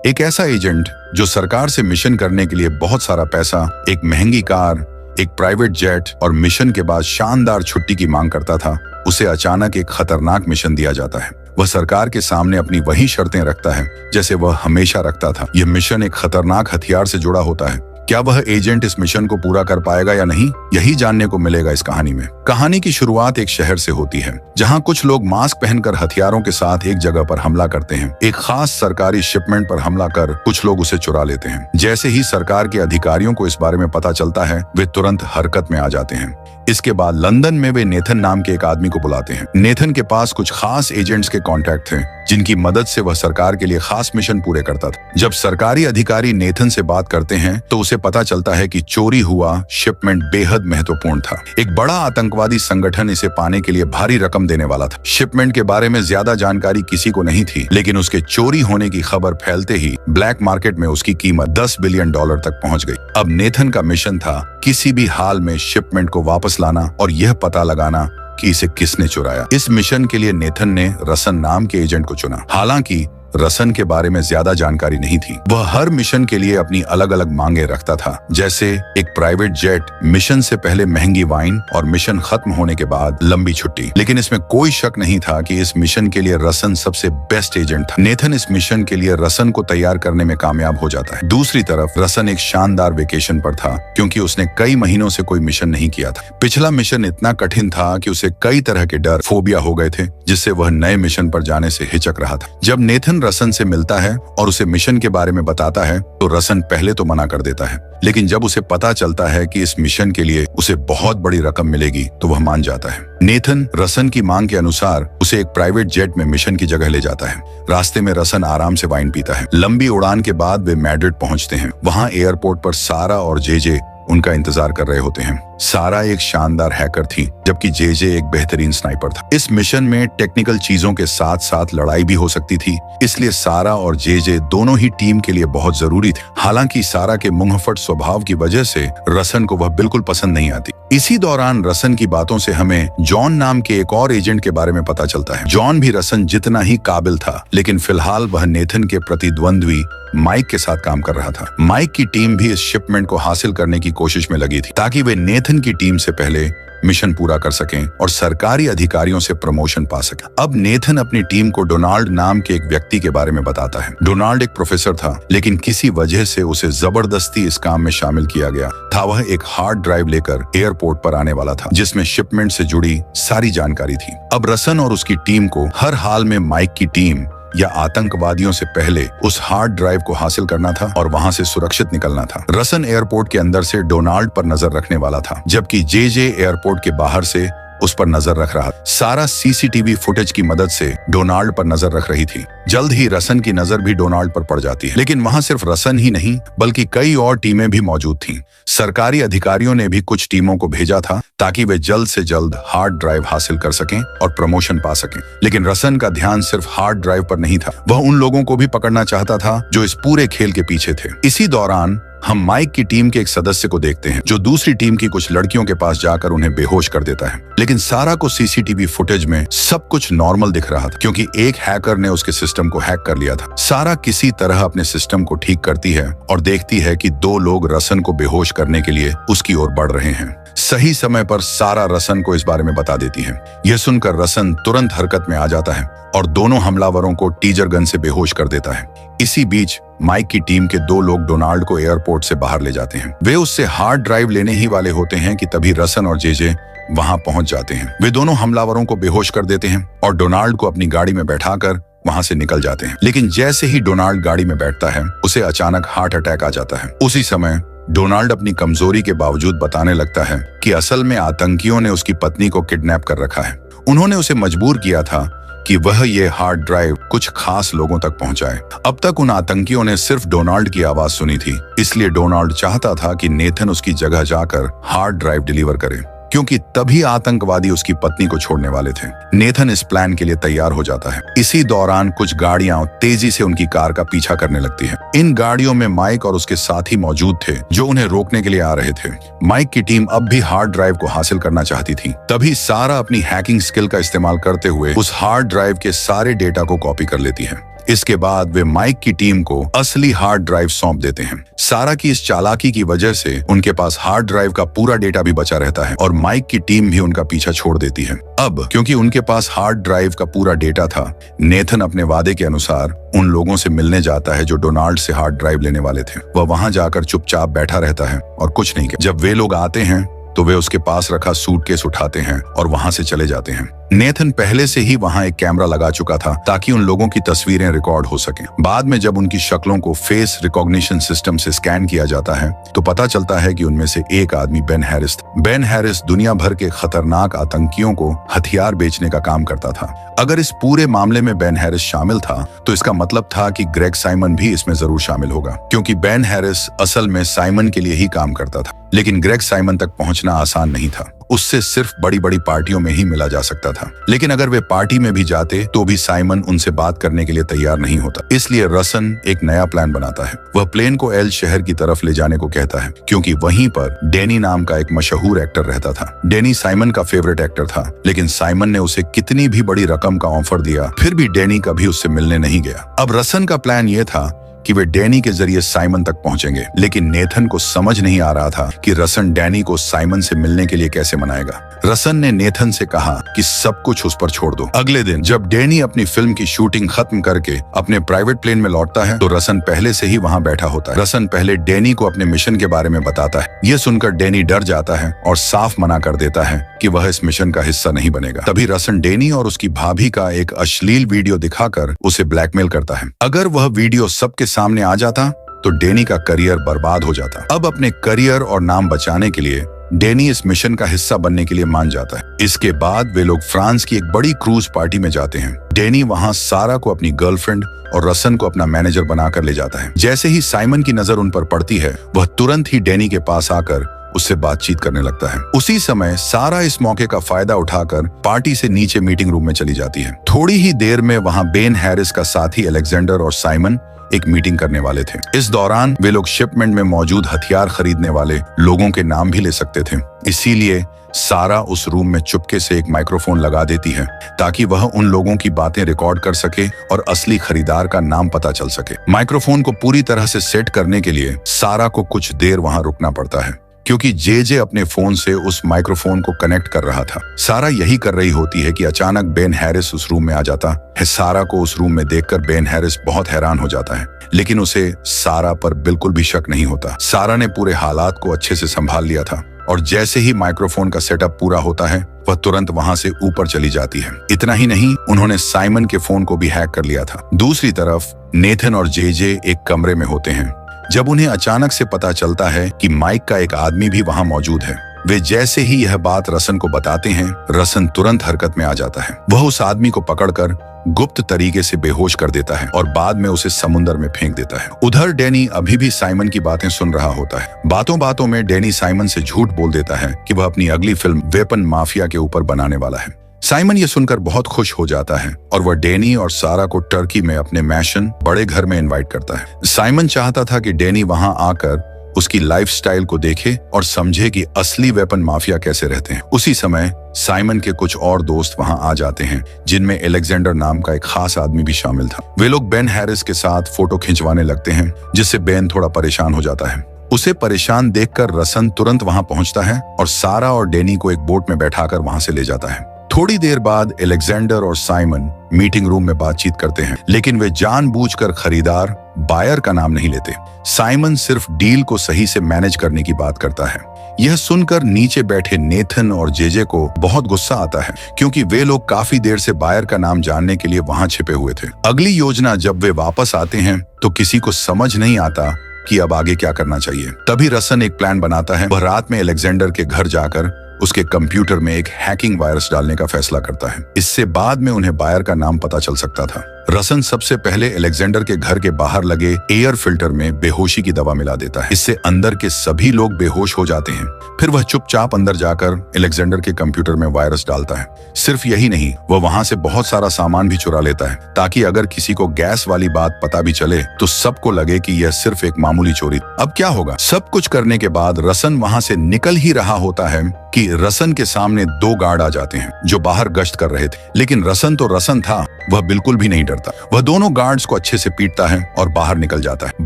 एक ऐसा एजेंट जो सरकार से मिशन करने के लिए बहुत सारा पैसा, एक महंगी कार, एक प्राइवेट जेट और मिशन के बाद शानदार छुट्टी की मांग करता था, उसे अचानक एक खतरनाक मिशन दिया जाता है। वह सरकार के सामने अपनी वही शर्तें रखता है जैसे वह हमेशा रखता था। यह मिशन एक खतरनाक हथियार से जुड़ा होता है। क्या वह एजेंट इस मिशन को पूरा कर पाएगा या नहीं, यही जानने को मिलेगा इस कहानी में। कहानी की शुरुआत एक शहर से होती है जहां कुछ लोग मास्क पहनकर हथियारों के साथ एक जगह पर हमला करते हैं। एक खास सरकारी शिपमेंट पर हमला कर कुछ लोग उसे चुरा लेते हैं। जैसे ही सरकार के अधिकारियों को इस बारे में पता चलता है, वे तुरंत हरकत में आ जाते हैं। इसके बाद लंदन में वे नेथन नाम के एक आदमी को बुलाते हैं। नेथन के पास कुछ खास एजेंट्स के कॉन्टैक्ट थे जिनकी मदद से वह सरकार के लिए खास मिशन पूरे करता था। जब सरकारी अधिकारी नेथन से बात करते हैं तो उसे पता चलता है कि चोरी हुआ शिपमेंट बेहद महत्वपूर्ण था। एक बड़ा आतंकवादी संगठन इसे पाने के लिए भारी रकम देने वाला था। शिपमेंट के बारे में ज्यादा जानकारी किसी को नहीं थी, लेकिन उसके चोरी होने की खबर फैलते ही ब्लैक मार्केट में उसकी कीमत $10 बिलियन तक पहुंच गई। अब नेथन का मिशन था किसी भी हाल में शिपमेंट को वापस लाना और यह पता लगाना कि इसे किसने चुराया। इस मिशन के लिए नेथन ने रसन नाम के एजेंट को चुना। हालांकि रसन के बारे में ज्यादा जानकारी नहीं थी। वह हर मिशन के लिए अपनी अलग अलग मांगे रखता था, जैसे एक प्राइवेट जेट, मिशन से पहले महंगी वाइन और मिशन खत्म होने के बाद लंबी छुट्टी। लेकिन इसमें कोई शक नहीं था कि इस मिशन के लिए रसन सबसे बेस्ट एजेंट था। नेथन इस मिशन के लिए रसन को तैयार करने में कामयाब हो जाता है। दूसरी तरफ रसन एक शानदार वेकेशन पर था क्योंकि उसने कई महीनों से कोई मिशन नहीं किया था। पिछला मिशन इतना कठिन था कि उसे कई तरह के डर, फोबिया हो गए थे, जिससे वह नए मिशन पर जाने से हिचक रहा था। जब नेथन रसन से मिलता है और उसे मिशन के बारे में बताता है तो रसन पहले तो मना कर देता है, लेकिन जब उसे पता चलता है कि इस मिशन के लिए उसे बहुत बड़ी रकम मिलेगी तो वह मान जाता है। नेथन रसन की मांग के अनुसार उसे एक प्राइवेट जेट में मिशन की जगह ले जाता है। रास्ते में रसन आराम से वाइन पीता है। लंबी उड़ान के बाद वे मैड्रिड पहुंचते हैं। वहां एयरपोर्ट पर सारा और जेजे उनका इंतजार कर रहे होते हैं। सारा एक शानदार हैकर थी, जबकि जेजे एक बेहतरीन स्नाइपर था। इस मिशन में टेक्निकल चीजों के साथ साथ लड़ाई भी हो सकती थी, इसलिए सारा और जेजे दोनों ही टीम के लिए बहुत जरूरी थे। हालांकि सारा के मुंहफट स्वभाव की वजह से रसन को वह बिल्कुल पसंद नहीं आती। इसी दौरान रसन की बातों से हमें जॉन नाम के एक और एजेंट के बारे में पता चलता है। जॉन भी रसन जितना ही काबिल था, लेकिन फिलहाल वह नेथन के प्रतिद्वंद्वी माइक के साथ काम कर रहा था। माइक की टीम भी इस शिपमेंट को हासिल करने की कोशिश में लगी थी ताकि वे नेथन की टीम से पहले मिशन पूरा कर सकें और सरकारी अधिकारियों से प्रमोशन पा सकें। अब नेथन अपनी टीम को डोनाल्ड नाम के एक व्यक्ति के बारे में बताता है। डोनाल्ड एक प्रोफेसर था, लेकिन किसी वजह से उसे जबरदस्ती इस काम में शामिल किया गया था। वह एक हार्ड ड्राइव लेकर एयरपोर्ट पर आने वाला था जिसमें शिपमेंट से जुड़ी सारी जानकारी थी। अब रसन और उसकी टीम को हर हाल में माइक की टीम या आतंकवादियों से पहले उस हार्ड ड्राइव को हासिल करना था और वहां से सुरक्षित निकलना था। रसन एयरपोर्ट के अंदर से डोनाल्ड पर नजर रखने वाला था, जबकि जेजे एयरपोर्ट के बाहर से उस पर नजर रख रहा। सारा सीसीटीवी फुटेज की मदद से डोनाल्ड पर नजर रख रही थी। जल्द ही रसन की नजर भी डोनाल्ड पर पड़ जाती है, लेकिन वहां सिर्फ रसन ही नहीं बल्कि कई और टीमें भी मौजूद थीं। सरकारी अधिकारियों ने भी कुछ टीमों को भेजा था ताकि वे जल्द से जल्द हार्ड ड्राइव हासिल कर सकें और प्रमोशन पा सकें। लेकिन रसन का ध्यान सिर्फ हार्ड ड्राइव पर नहीं था, वह उन लोगों को भी पकड़ना चाहता था जो इस पूरे खेल के पीछे थे। इसी दौरान हम माइक की टीम के एक सदस्य को देखते हैं जो दूसरी टीम की कुछ लड़कियों के पास जाकर उन्हें बेहोश कर देता है। लेकिन सारा को सीसीटीवी फुटेज में सब कुछ नॉर्मल दिख रहा था क्योंकि एक हैकर ने उसके सिस्टम को हैक कर लिया था। सारा किसी तरह अपने सिस्टम को ठीक करती है और देखती है कि दो लोग रसन को बेहोश करने के लिए उसकी ओर बढ़ रहे हैं। सही समय पर सारा रसन को इस बारे में बता देती है। यह सुनकर रसन तुरंत हरकत में आ जाता है और दोनों हमलावरों को टीजर गन से बेहोश कर देता है। इसी बीच माइक की टीम के दो लोग डोनाल्ड को एयरपोर्ट से बाहर ले जाते हैं। वे उससे हार्ड ड्राइव लेने ही वाले होते हैं कि तभी रसन और जेजे वहां पहुंच जाते हैं। वे दोनों हमलावरों को बेहोश कर देते हैं और डोनाल्ड को अपनी गाड़ी में बैठाकर वहां से निकल जाते हैं। लेकिन जैसे ही डोनाल्ड गाड़ी में बैठता है, उसे अचानक हार्ट अटैक आ जाता है। उसी समय डोनाल्ड अपनी कमजोरी के बावजूद बताने लगता है कि असल में आतंकियों ने उसकी पत्नी को किडनैप कर रखा है। उन्होंने उसे मजबूर किया था कि वह ये हार्ड ड्राइव कुछ खास लोगों तक पहुंचाए। अब तक उन आतंकियों ने सिर्फ डोनाल्ड की आवाज सुनी थी, इसलिए डोनाल्ड चाहता था कि नेथन उसकी जगह जाकर हार्ड ड्राइव डिलीवर करे, क्योंकि तभी आतंकवादी उसकी पत्नी को छोड़ने वाले थे। नेथन इस प्लान के लिए तैयार हो जाता है। इसी दौरान कुछ गाड़ियां तेजी से उनकी कार का पीछा करने लगती हैं। इन गाड़ियों में माइक और उसके साथी मौजूद थे जो उन्हें रोकने के लिए आ रहे थे। माइक की टीम अब भी हार्ड ड्राइव को हासिल करना चाहती थी। तभी सारा अपनी हैकिंग स्किल का इस्तेमाल करते हुए उस हार्ड ड्राइव के सारे डेटा को कॉपी कर लेती है। इसके बाद वे माइक की टीम को असली हार्ड ड्राइव सौंप देते हैं। सारा की इस चालाकी की वजह से उनके पास हार्ड ड्राइव का पूरा डेटा भी बचा रहता है और माइक की टीम भी उनका पीछा छोड़ देती है। अब क्योंकि उनके पास हार्ड ड्राइव का पूरा डेटा था, नेथन अपने वादे के अनुसार उन लोगों से मिलने जाता है जो डोनाल्ड से हार्ड ड्राइव लेने वाले थे। वह वहां जाकर चुपचाप बैठा रहता है और कुछ नहीं कहता। जब वे लोग आते हैं तो वे उसके पास रखा सूटकेस उठाते हैं और वहां से चले जाते हैं। नेथन पहले से ही वहां एक कैमरा लगा चुका था ताकि उन लोगों की तस्वीरें रिकॉर्ड हो सकें। बाद में जब उनकी शक्लों को फेस रिकॉग्निशन सिस्टम से स्कैन किया जाता है तो पता चलता है कि उनमें से एक आदमी बेन हैरिस था। बेन हैरिस दुनिया भर के खतरनाक आतंकियों को हथियार बेचने का काम करता था। अगर इस पूरे मामले में बेन हैरिस शामिल था तो इसका मतलब था कि ग्रेग साइमन भी इसमें जरूर शामिल होगा, क्योंकि बेन हैरिस असल में साइमन के लिए ही काम करता था। लेकिन ग्रेग साइमन तक पहुंचना आसान नहीं था। उससे सिर्फ बड़ी बड़ी पार्टियों में ही मिला जा सकता था। लेकिन अगर वे पार्टी में भी जाते तो भी साइमन उनसे बात करने के लिए तैयार नहीं होता। इसलिए रसन एक नया प्लान बनाता है। वह प्लेन को एल शहर की तरफ ले जाने को कहता है, क्योंकि वहीं पर डेनी नाम का एक मशहूर एक्टर रहता था। डेनी साइमन का फेवरेट एक्टर था, लेकिन साइमन ने उसे कितनी भी बड़ी रकम का ऑफर दिया, फिर भी डेनी कभी उससे मिलने नहीं गया। अब रसन का प्लान ये था कि वे डैनी के जरिए साइमन तक पहुंचेंगे, लेकिन नेथन को समझ नहीं आ रहा था कि रसन डैनी को साइमन से मिलने के लिए कैसे मनाएगा। रसन ने नेथन से कहा कि सब कुछ उस पर छोड़ दो। अगले दिन जब डैनी अपनी फिल्म की शूटिंग खत्म करके अपने प्राइवेट प्लेन में लौटता है तो रसन पहले से ही वहां बैठा होता है। रसन पहले डैनी को अपने मिशन के बारे में बताता है। यह सुनकर डैनी डर जाता है और साफ मना कर देता है कि वह इस मिशन का हिस्सा नहीं बनेगा। तभी रसन डैनी और उसकी भाभी का एक अश्लील वीडियो दिखाकर उसे ब्लैकमेल करता है। अगर वह वीडियो सबके सामने आ जाता तो डैनी का करियर बर्बाद हो जाता। अब अपने करियर और नाम बचाने के लिए डैनी इस मिशन का हिस्सा बनने के लिए मान जाता है। इसके बाद वे लोग फ्रांस की एक बड़ी क्रूज पार्टी में जाते हैं। डैनी वहां सारा को अपनी गर्लफ्रेंड और रसन को अपना मैनेजर बनाकर ले जाता है। जैसे ही साइमन की नजर उन पर पड़ती है, वह तुरंत ही डैनी के पास आकर उससे बातचीत करने लगता है। उसी समय सारा इस मौके का फायदा उठाकर पार्टी से नीचे मीटिंग रूम में चली जाती है। थोड़ी ही देर में वहां बेन हैरिस का साथी अलेक्जेंडर और साइमन एक मीटिंग करने वाले थे। इस दौरान वे लोग शिपमेंट में मौजूद हथियार खरीदने वाले लोगों के नाम भी ले सकते थे। इसीलिए सारा उस रूम में चुपके से एक माइक्रोफोन लगा देती है ताकि वह उन लोगों की बातें रिकॉर्ड कर सके और असली खरीदार का नाम पता चल सके। माइक्रोफोन को पूरी तरह से सेट करने के लिए सारा को कुछ देर वहां रुकना पड़ता है, क्योंकि जे अपने फोन से उस माइक्रोफोन को कनेक्ट कर रहा था। सारा यही कर रही होती है कि अचानक बेन हैरिस उस रूम में आ जाता है। सारा को उस रूम में देखकर बेन हैरिस बहुत हैरान हो जाता है, लेकिन उसे सारा पर बिल्कुल भी शक नहीं होता। सारा ने पूरे हालात को अच्छे से संभाल लिया था और जैसे ही माइक्रोफोन का सेटअप पूरा होता है वह तुरंत वहां से ऊपर चली जाती है। इतना ही नहीं, उन्होंने साइमन के फोन को भी हैक कर लिया था। दूसरी तरफ नेथन और जे एक कमरे में होते हैं। जब उन्हें अचानक से पता चलता है कि माइक का एक आदमी भी वहां मौजूद है, वे जैसे ही यह बात रसन को बताते हैं, रसन तुरंत हरकत में आ जाता है। वह उस आदमी को पकड़कर गुप्त तरीके से बेहोश कर देता है और बाद में उसे समुद्र में फेंक देता है। उधर डैनी अभी भी साइमन की बातें सुन रहा होता है। बातों बातों में डैनी साइमन से झूठ बोल देता है कि वह अपनी अगली फिल्म वेपन माफिया के ऊपर बनाने वाला है। साइमन ये सुनकर बहुत खुश हो जाता है और वह डैनी और सारा को टर्की में अपने मैशन बड़े घर में इनवाइट करता है। साइमन चाहता था कि डैनी वहां आकर उसकी लाइफस्टाइल को देखे और समझे कि असली वेपन माफिया कैसे रहते हैं। उसी समय साइमन के कुछ और दोस्त वहां आ जाते हैं, जिनमें अलेक्जेंडर नाम का एक खास आदमी भी शामिल था। वे लोग बेन हैरिस के साथ फोटो खिंचवाने लगते हैं, जिससे बेन थोड़ा परेशान हो जाता है। उसे परेशान देखकर रसन तुरंत वहां पहुंचता है और सारा और डैनी को एक बोट में बैठाकर वहां से ले जाता है। थोड़ी देर बाद अलेक्जेंडर और साइमन मीटिंग रूम में बातचीत करते हैं, लेकिन वे जानबूझकर खरीदार बायर का नाम नहीं लेते। साइमन सिर्फ डील को सही से मैनेज करने की बात करता है। यह सुनकर नीचे बैठे नेथन और जे को बहुत गुस्सा आता है, क्योंकि वे लोग काफी देर से बायर का नाम जानने के लिए वहां छिपे हुए थे। अगली योजना जब वे वापस आते हैं तो किसी को समझ नहीं आता कि अब आगे क्या करना चाहिए। तभी रसन एक प्लान बनाता है। वह रात में अलेक्जेंडर के घर जाकर उसके कंप्यूटर में एक हैकिंग वायरस डालने का फैसला करता है। इससे बाद में उन्हें बायर का नाम पता चल सकता था। रसन सबसे पहले अलेक्जेंडर के घर के बाहर लगे एयर फिल्टर में बेहोशी की दवा मिला देता है। इससे अंदर के सभी लोग बेहोश हो जाते हैं। फिर वह चुपचाप अंदर जाकर अलेक्जेंडर के कंप्यूटर में वायरस डालता है। सिर्फ यही नहीं, वह वहां से बहुत सारा सामान भी चुरा लेता है, ताकि अगर किसी को गैस वाली बात पता भी चले तो सबको लगे कि यह सिर्फ एक मामूली चोरी। अब क्या होगा? सब कुछ करने के बाद रसन वहां से निकल ही रहा होता है कि रसन के सामने 2 गार्ड आ जाते हैं जो बाहर गश्त कर रहे थे। लेकिन रसन तो रसन था, वह बिल्कुल भी नहीं डरता। वह दोनों गार्ड्स को अच्छे से पीटता है और बाहर निकल जाता है।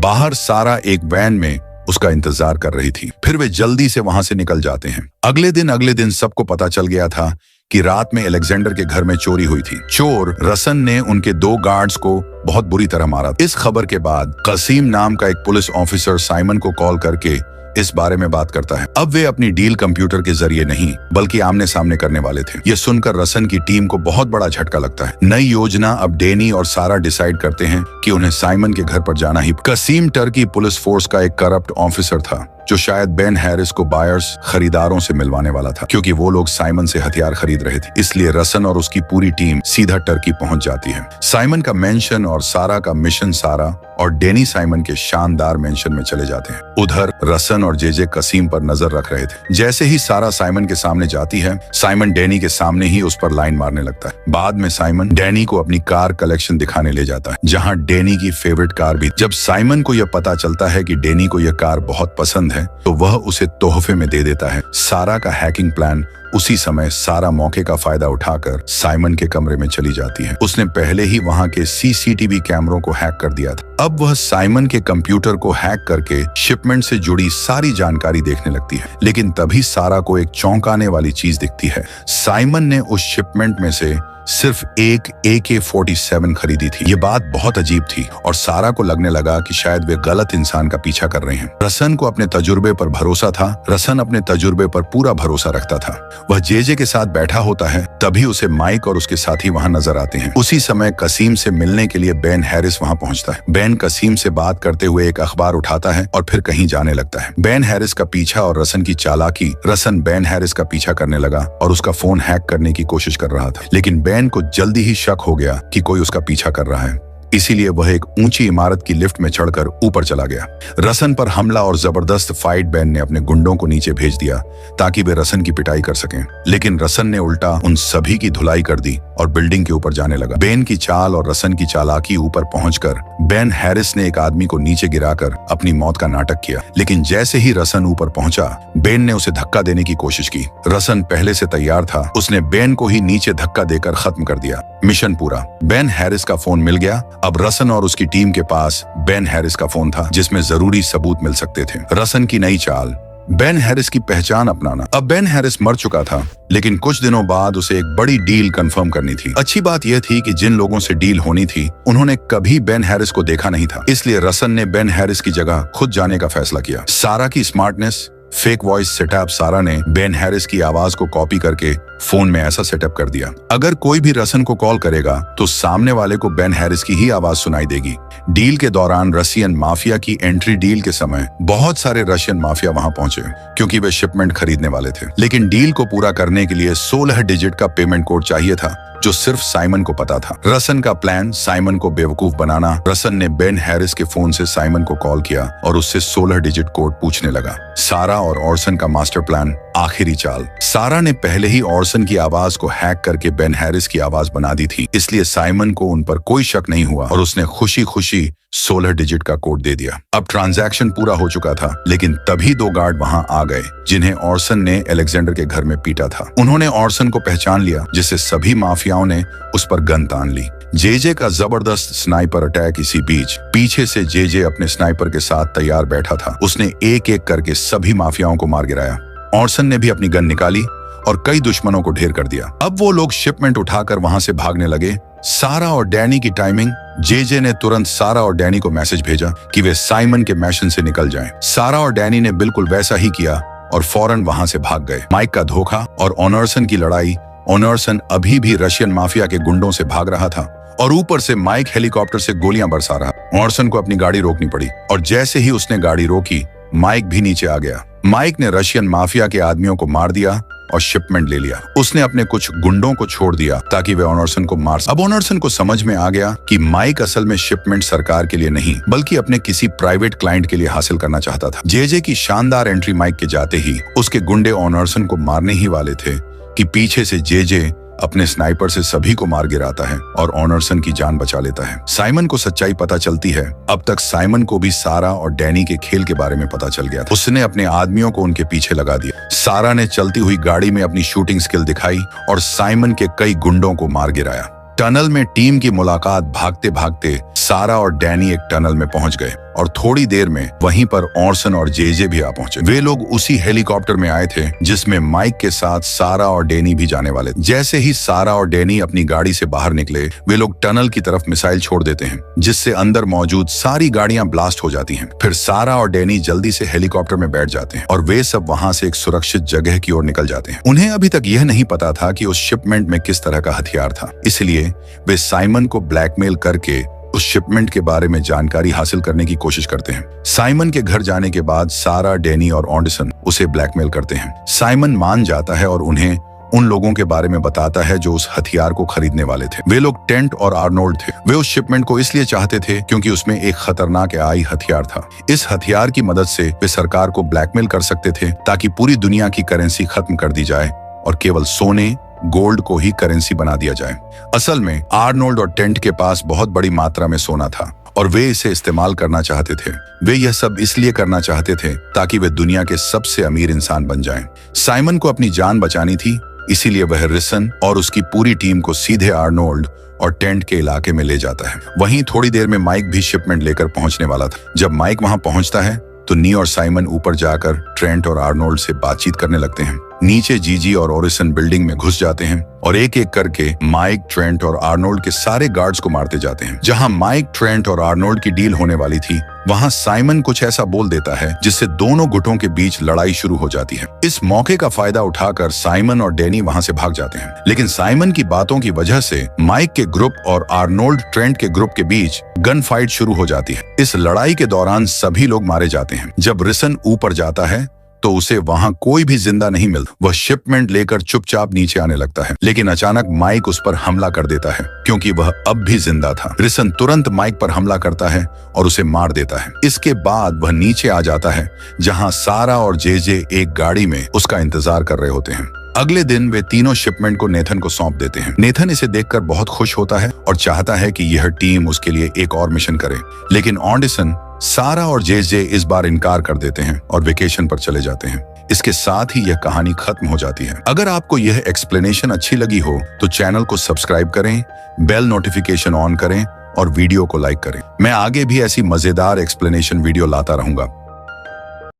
बाहर सारा एक वैन में उसका इंतजार कर रही थी। फिर वे जल्दी से वहां से निकल जाते हैं। अगले दिन सबको पता चल गया था कि रात में अलेक्जेंडर के घर में चोरी हुई थी। चोर रसन ने उनके 2 गार्ड्स को बहुत बुरी तरह मारा। इस खबर के बाद कसीम नाम का एक पुलिस ऑफिसर साइमन को कॉल करके इस बारे में बात करता है। अब वे अपनी डील कंप्यूटर के जरिए नहीं बल्कि आमने सामने करने वाले थे। यह सुनकर रसन की टीम को बहुत बड़ा झटका लगता है। नई योजना अब डेनी और सारा डिसाइड करते हैं कि उन्हें साइमन के घर पर जाना ही। कसीम टर्की पुलिस फोर्स का एक करप्ट ऑफिसर था जो शायद बेन हैरिस को बायर्स खरीदारों से मिलवाने वाला था, क्योंकि वो लोग साइमन से हथियार खरीद रहे थे। इसलिए रसन और उसकी पूरी टीम सीधा टर्की पहुंच जाती है। साइमन का मेंशन और सारा का मिशन, सारा और डेनी साइमन के शानदार मेंशन में चले जाते हैं। उधर रसन और जेजे कसीम पर नजर रख रहे थे। जैसे ही सारा साइमन के सामने जाती है, साइमन डेनी के सामने ही उस पर लाइन मारने लगता है। बाद में साइमन डेनी को अपनी कार कलेक्शन दिखाने ले जाता है, जहां डेनी की फेवरेट कार भी। जब साइमन को यह पता चलता है कि डेनी को यह कार बहुत पसंद है तो वह उसे तोहफे में दे देता है। सारा का हैकिंग प्लान उसी समय सारा मौके का फायदा उठाकर साइमन के कमरे में चली जाती है। उसने पहले ही वहां के सीसीटीवी कैमरों को हैक कर दिया था। अब वह साइमन के कंप्यूटर को हैक करके शिपमेंट से जुड़ी सारी जानकारी देखने लगती है। लेकिन तभी सारा को एक चौंकाने वाली चीज दिखती है। साइमन ने उस शिपमेंट में से सिर्फ एक AK-47 खरीदी थी। ये बात बहुत अजीब थी और सारा को लगने लगा कि शायद वे गलत इंसान का पीछा कर रहे हैं। रसन को अपने तजुर्बे पर भरोसा था। रसन अपने तजुर्बे पर पूरा भरोसा रखता था। वह जेजे के साथ बैठा होता है, तभी उसे माइक और उसके साथी वहां नजर आते हैं। उसी समय कसीम से मिलने के लिए बेन हैरिस वहां पहुंचता है। बेन कसीम से बात करते हुए एक अखबार उठाता है और फिर कहीं जाने लगता है। बेन हैरिस का पीछा और रसन की चालाकी। रसन बेन हैरिस का पीछा करने लगा और उसका फोन हैक करने की कोशिश कर रहा था। लेकिन बेन को जल्दी ही शक हो गया कि कोई उसका पीछा कर रहा है, इसीलिए वह एक ऊंची इमारत की लिफ्ट में चढ़कर ऊपर चला गया। रसन पर हमला और जबरदस्त फाइट बेन ने अपने गुंडों को नीचे भेज दिया ताकि वे रसन की पिटाई कर सकें। लेकिन रसन ने उल्टा उन सभी की धुलाई कर दी और बिल्डिंग के ऊपर जाने लगा। बेन की चाल और रसन की चालाकी ऊपर पहुंचकर बेन हैरिस ने एक आदमी को नीचे गिराकर अपनी मौत का नाटक किया। लेकिन जैसे ही रसन ऊपर पहुंचा, बेन ने उसे धक्का देने की कोशिश की। रसन पहले से तैयार था, उसने बेन को ही नीचे धक्का देकर खत्म कर दिया। मिशन पूरा। बेन हैरिस का फोन मिल गया। अब रसन और उसकी टीम के पास बेन हैरिस का फोन था जिसमें जरूरी सबूत मिल सकते थे। रसन की नई चाल, बेन हैरिस की पहचान अपनाना। अब बेन हैरिस मर चुका था, लेकिन कुछ दिनों बाद उसे एक बड़ी डील कंफर्म करनी थी। अच्छी बात यह थी कि जिन लोगों से डील होनी थी उन्होंने कभी बेन हैरिस को देखा नहीं था। इसलिए रसन ने बेन हैरिस की जगह खुद जाने का फैसला किया। सारा की स्मार्टनेस, फेक वॉइस सेटअप। सारा ने बेन हैरिस की आवाज को कॉपी करके फोन में ऐसा सेटअप कर दिया, अगर कोई भी रसन को कॉल करेगा तो सामने वाले को बेन हैरिस की ही आवाज सुनाई देगी। डील के दौरान रशियन माफिया की एंट्री। डील के समय बहुत सारे रशियन माफिया वहां पहुंचे क्योंकि वे शिपमेंट खरीदने वाले थे। लेकिन डील को पूरा करने के लिए 16 डिजिट का पेमेंट कोड चाहिए था जो सिर्फ साइमन को पता था। रसन का प्लान, साइमन को बेवकूफ बनाना। रसन ने बेन हैरिस के फोन से साइमन को कॉल किया और उससे 16 डिजिट कोड पूछने लगा। सारा और ऑर्सन का मास्टर प्लान, आखिरी चाल। सारा ने पहले ही ऑर्सन की आवाज को हैक करके बेन हैरिस की आवाज बना दी थी, इसलिए साइमन को उन पर कोई शक नहीं हुआ और उसने खुशी खुशी 16 डिजिट का कोड दे दिया। अब ट्रांजैक्शन पूरा हो चुका था, लेकिन तभी 2 गार्ड वहां आ गए जिन्हें ऑर्सन ने अलेक्जेंडर के घर में पीटा था। उन्होंने ऑर्सन को पहचान लिया, जिससे सभी माफियाओं ने उस पर गन तान ली। जेजे का जबरदस्त स्नाइपर अटैक। इसी बीच पीछे से जेजे अपने स्नाइपर के साथ तैयार बैठा था। उसने एक एक करके सभी माफियाओं को मार गिराया। ऑर्सन ने भी अपनी गन निकाली और कई दुश्मनों को ढेर कर दिया। अब वो लोग शिपमेंट उठाकर वहां से भागने लगे। सारा और डैनी की टाइमिंग। जेजे ने तुरंत सारा और डैनी को मैसेज भेजा कि वे साइमन के मिशन से निकल जाएं। सारा और डैनी ने बिल्कुल वैसा ही किया और फौरन वहां से भाग गए। माइक का धोखा और ऑनर्सन की लड़ाई। ऑनर्सन अभी भी रशियन माफिया के गुंडों से भाग रहा था और ऊपर से माइक हेलीकॉप्टर से गोलियां बरसा रहा। ऑर्सन को अपनी गाड़ी रोकनी पड़ी और जैसे ही उसने गाड़ी रोकी, माइक भी नीचे आ गया। माइक ने रशियन माफिया के आदमियों को मार दिया और शिपमेंट ले लिया। उसने अपने कुछ गुंडों को छोड़ दिया ताकि वे ऑनरसन को मार सकें। अब ऑनरसन को समझ में आ गया कि माइक असल में शिपमेंट सरकार के लिए नहीं बल्कि अपने किसी प्राइवेट क्लाइंट के लिए हासिल करना चाहता था। जेजे की शानदार एंट्री माइक के जाते ही उसके गुंडे ऑनरसन को मारने ही वाले थे कि पीछे से जेजे अपने स्नाइपर से सभी को मार गिराता है और ऑनरसन की जान बचा लेता है। साइमन को सच्चाई पता चलती है। अब तक साइमन को भी सारा और डैनी के खेल के बारे में पता चल गया था। उसने अपने आदमियों को उनके पीछे लगा दिया। सारा ने चलती हुई गाड़ी में अपनी शूटिंग स्किल दिखाई और साइमन के कई गुंडों को मार गिराया। टनल में टीम की मुलाकात भागते भागते सारा और डैनी एक टनल में पहुंच गए और थोड़ी देर में वहीं पर ऑर्सन और जेजे भी आ पहुंचे। वे लोग उसी हेलीकॉप्टर में आए थे जिसमें माइक के साथ सारा और डैनी भी जाने वाले थे। जैसे ही सारा और डैनी अपनी गाड़ी से बाहर निकले, वे लोग टनल की तरफ मिसाइल छोड़ देते हैं जिससे अंदर मौजूद सारी गाड़ियां ब्लास्ट हो जाती हैं। फिर सारा और डैनी जल्दी से हेलीकॉप्टर में बैठ जाते हैं और वे सब वहां से एक सुरक्षित जगह की ओर निकल जाते हैं। उन्हें अभी तक यह नहीं पता था कि उस शिपमेंट में किस तरह का हथियार था, इसलिए वे साइमन को ब्लैकमेल करके उस शिपमेंट के बारे में जानकारी हासिल करने की कोशिश करते हैं। साइमन के घर जाने के बाद सारा, डैनी और ऑर्डसन उसे ब्लैकमेल करते हैं। साइमन मान जाता है और उन्हें उन लोगों के बारे में बताता है जो उस हथियार को खरीदने वाले थे। वे लोग टेंट और आर्नोल्ड थे। वे उस शिपमेंट को इसलिए चाहते थे क्योंकि उसमें एक खतरनाक एआई हथियार था। इस हथियार की मदद से वे सरकार को ब्लैकमेल कर सकते थे ताकि पूरी दुनिया की करेंसी खत्म कर दी जाए और केवल सोने, गोल्ड को ही करेंसी बना दिया जाए। असल में आर्नोल्ड और टेंट के पास बहुत बड़ी मात्रा में सोना था और वे इसे इस्तेमाल करना चाहते थे। वे यह सब इसलिए करना चाहते थे ताकि वे दुनिया के सबसे अमीर इंसान बन जाएं। साइमन को अपनी जान बचानी थी, इसीलिए वह रिसन और उसकी पूरी टीम को सीधे आर्नोल्ड और टेंट के इलाके में ले जाता है। वहीं थोड़ी देर में माइक भी शिपमेंट लेकर पहुंचने वाला था। जब माइक वहां पहुंचता है तो नी और साइमन ऊपर जाकर ट्रेंट और आर्नोल्ड से बातचीत करने लगते हैं। नीचे जीजी और ओरिसन बिल्डिंग में घुस जाते हैं और एक एक करके माइक, ट्रेंट और आर्नोल्ड के सारे गार्ड्स को मारते जाते हैं। जहां माइक, ट्रेंट और आर्नोल्ड की डील होने वाली थी, वहां साइमन कुछ ऐसा बोल देता है जिससे दोनों गुटों के बीच लड़ाई शुरू हो जाती है। इस मौके का फायदा उठाकर साइमन और डैनी वहां से भाग जाते हैं, लेकिन साइमन की बातों की वजह से माइक के ग्रुप और आर्नोल्ड, ट्रेंट के ग्रुप के बीच गन फाइट शुरू हो जाती है। इस लड़ाई के दौरान सभी लोग मारे जाते हैं। जब रिसन ऊपर जाता है तो उसे वहां कोई भी जिंदा नहीं मिलता। वह शिपमेंट लेकर चुपचाप नीचे आने लगता है, लेकिन अचानक माइक उस पर हमला कर देता है क्योंकि वह अब भी जिंदा था। रिसन तुरंत माइक पर हमला करता है और उसे मार देता है। इसके बाद वह नीचे आ जाता है जहां सारा और जेजे एक गाड़ी में उसका इंतजार कर रहे होते हैं। अगले दिन वे तीनों शिपमेंट को नेथन को सौंप देते हैं। नेथन इसे देखकर बहुत खुश होता है और चाहता है कि यह टीम उसके लिए एक और मिशन करे, लेकिन ऑर्डसन, सारा और जेजे इस बार इनकार कर देते हैं और वेकेशन पर चले जाते हैं। इसके साथ ही यह कहानी खत्म हो जाती है। अगर आपको यह एक्सप्लेनेशन अच्छी लगी हो तो चैनल को सब्सक्राइब करें, बेल नोटिफिकेशन ऑन करें और वीडियो को लाइक करें। मैं आगे भी ऐसी मजेदार एक्सप्लेनेशन वीडियो लाता रहूंगा।